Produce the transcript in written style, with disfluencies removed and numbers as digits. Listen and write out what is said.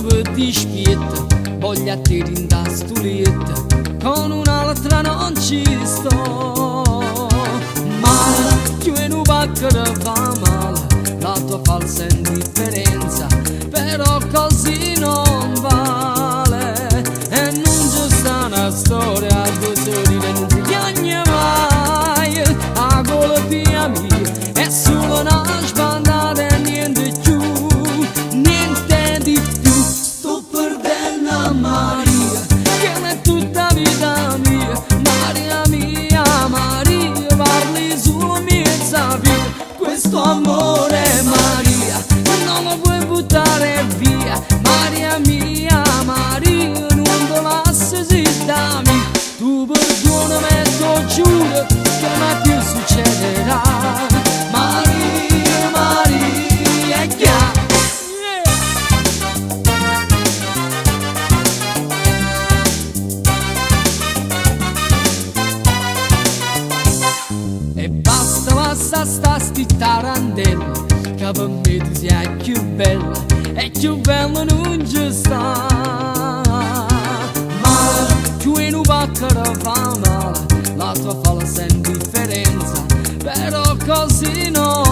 per dispietto, voglio a te in sto letto, con un'altra non ci sto. Male, più in un pacco fa male, la tua falsa indifferenza, però così non vale. E non c'è sta una storia dove sorride non si piagne mai. La colpa mia è solo una sbandata e niente più, niente di più. Sto perdendo Maria, che è tutta vita mia. Maria mia, Maria, parli solo mezza vita. Questo amore Maria non lo puoi buttare via. Maria mia, Maria, non te lasci da me. Tu perdonami e ti giuro che mai più succederà. Maria, Maria, yeah. E basta sti tarantella, che per me tu sia più bella, e più bella non ci sta. Male, più in un pacco fa male, la tua falsa indifferenza, però così no